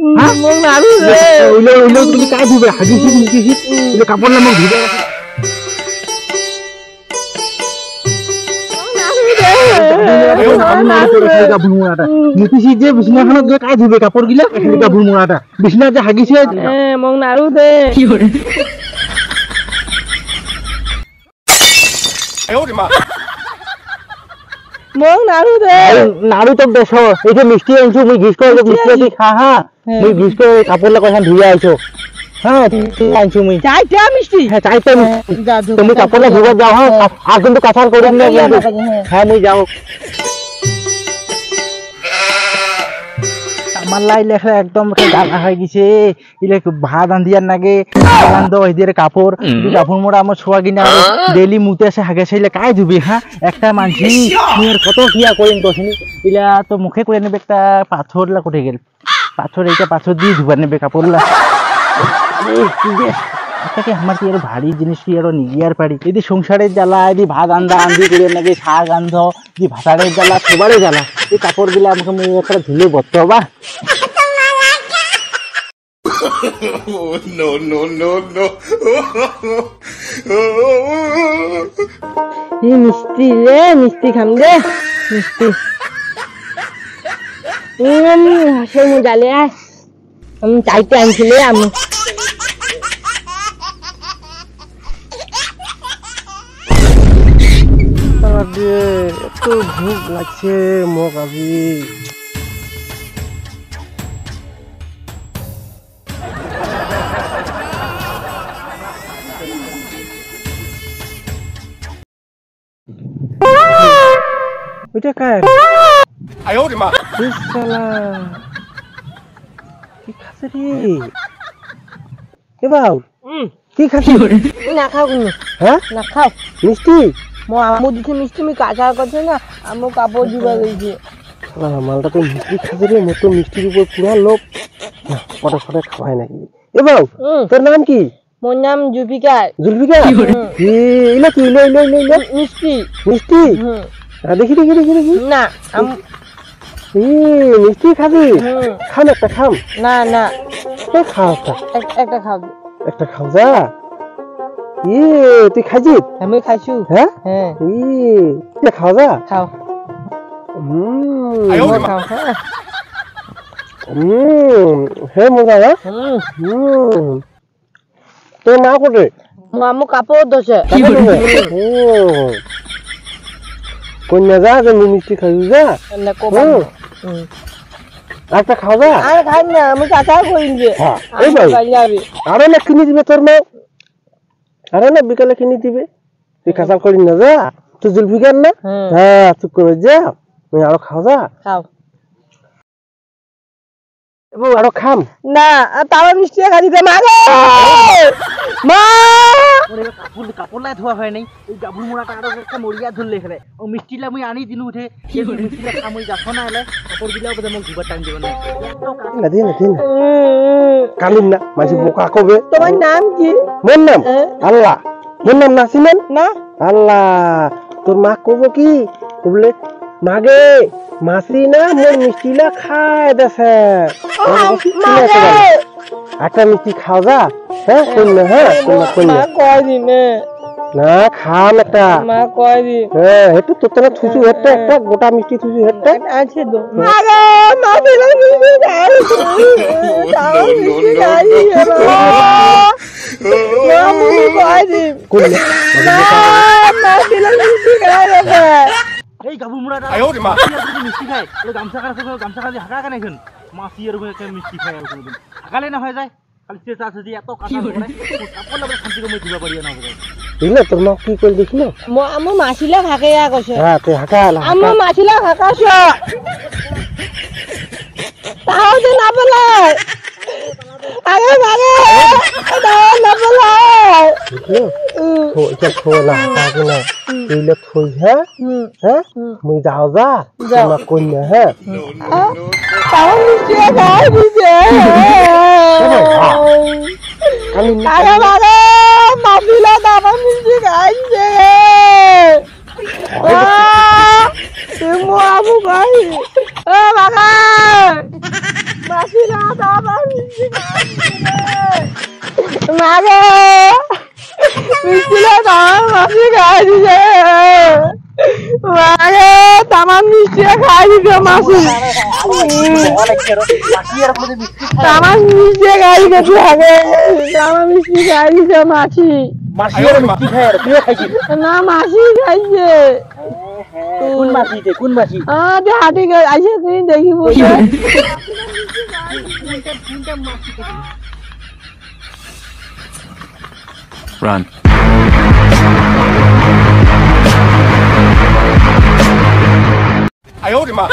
মোক নাৰু দে ওলে ওলে তুমি কাই ধুবে হাগিছি মুকিছি ওলে কাপড় না মোক ধুবে মুকিছি যে বিছনাখনত গৈ কাই ধুবে কাপড় গিলা কাপড় মোৰাটা বিছনা যে হাগিছে মোক নাৰু দে কি কৰে মোক নাৰু দে নাৰু তো দেশ এই যে মিষ্টি আনছো মই গিস করে মিষ্টি খা হা মই গিস করে কাপড় লাগা ধুইয়া আইছো হ্যাঁ আনছো মই চাইটা মিষ্টি হ্যাঁ চাইটা তুমি কাপড় ধুইয়া যাও হ্যাঁ আর কিন্তু কাঁচাল করিম না হ্যাঁ মই যাও আমার লাই লেখা একদম গালা হয়ে গেছে ইলে ভাত আন্দিয়ার নাগে আনন্দ হইদিরে কাপড় কাপড় মোড়া আমার ছোয়া কিনা ডেইলি মুতে আছে হাগে চাইলে কাই ধুবি হ্যাঁ একটা মানসি নিয়ের কত কিয়া করিম তোখিনি ইলা তো মুখে করে নেবে একটা পাথরলা কোটে গেল পাথর এইটা পাথর দিয়ে ধুবা নেবে কাপড়লা আপনাকে আমার কি আর ভারী জিনিস কি আর নিগিয়ার পারি যদি সংসারের জ্বালা যদি ভাত আন্দা আন্দি করে নাকি শাক আন্ধ যদি ভাতারের জ্বালা সবারই জ্বালা এই কাপড় গুলা আমাকে মই একটা ধুলে বলতে হবা no no no no এই মিষ্টি রে মিষ্টি খাম দে মিষ্টি হাসে মু জালে আমি চাইতে আনছিলে আমি এত ভোক লাগছে মোক আজি ওইটা কার আয়ো রে মা শালা কি খাচ্ছে রে এ বাউ কি খাচ্ছি না খাও কোনো হ্যাঁ না খাও মিষ্টি মো আমু দিছে মিষ্টি মি কাঁচা করছে না আমু কাপড় দিবা গেছে মালটা তো মিষ্টি খাচ্ছে রে মতো মিষ্টির উপর পুরা লোভ না পটা ফটা খাওয়াই নাকি এ বাউ তোর নাম কি মোর নাম জুপিকা জুলফিকা ইলা কি ইলা ইলা ইলা মিষ্টি মিষ্টি দেখি দেখি দেখি দেখি না মিষ্টি খাবি খাম একটা খাম না না খাও একটা খাও একটা খাও যা তুই খাইছি আমি খাইছু হ্যাঁ হ্যাঁ খাও যা খাও খাও হ্যাঁ হে মজা না তোর মা কোটে আমু কাপড় দছে কন্যা যা যে মিষ্টি খাইছু যা না কোবা একটা খাও যা আরে খাই না আমি কাঁচা করিম যে এই ভাই যাবে আরে না কিনে দিবে তোর মা আরে না বিকালে কিনে দিবে তুই কাঁচা করি না যা তুই জুলফিকার না হ্যাঁ চুপ করে যা তুই আরো খাও যা খাও আরো খাম না তাও মিষ্টি খাই দিতে মা গো মা কাপড় লাই ধোয়া হয় নাই এই গাবুর মোড়াটা আরো একটা মরিয়া ধরলে এখানে ও মিষ্টিলা মুই আনি দিনু উঠে মিষ্টিলা খামই যাছ না এলে কাপড় গিলাও বদে মোক ধুবার টাইম দিব না দিন কালিন না মাঝি বোকা কবে তোমার নাম কি মোর নাম আল্লাহ মোর নাম নাসিমেন না আল্লাহ তোর মা কব কি বলে মাগে মাসি না মোর মিষ্টিলা খায় দেছে একটা মিষ্টি খাও যা হ্যাঁ কন্যা হ্যাঁ কন্যা কয় দিনে না খাম একটা মা কয় দিন হ্যাঁ হেতু তো তোরা থুসু হেটটা একটা গোটা মিষ্টি থুসু হেটটা আছে তো মা গো মা দিলা মিষ্টি খাই তাও মিষ্টি খাই মা মুনি কয় দিন কন্যা মা দিলা মিষ্টি খাই রে এই গাবু মুড়াটা আয়ো রে মা মিষ্টি খায় ওই গামছা কানে হাঁকা কানে এখন মাসি এর একটা মিষ্টি খায় আর কোনদিন হাঁকালে না হয়ে যায় খালি চেষ্টা আছে যে এত কাটা করে কাপড় লাগে শান্তি করে ধুবা পারিয়া না বুঝাই বুঝলে তোর মা কি কই দেখিলো আমু মাছিলা হাঁকাইয়া কইছে হ্যাঁ তুই হাঁকা আমু মাছিলা হাঁকাছ তাও যে না বলে আগে আগে তাও না বলে তো এটা থোলা হাঁকা না তুইলে থই হ্যাঁ হ্যাঁ মুই যাও যা তোমা কইনা হ্যাঁ তাও মিষ্টি খাই দিছে আমি আরে বাবা মাছিলা দাবা মিষ্টি খাইছে তুমি আমু ভাই ও বাবা মাছিলা আমার মিষ্টি মাগে মিষ্টি আমার মাসি খাই দিছে মাগে তামাম মিষ্টি খাই দিছে মাসি তামাম মিষ্টি খাই দিছে আগে তামাম মিষ্টি খাই দিছে মাসি না মাসি খাইছে কোন মাসি হাতি আইসে তুই দেখিব Run. I owed him up.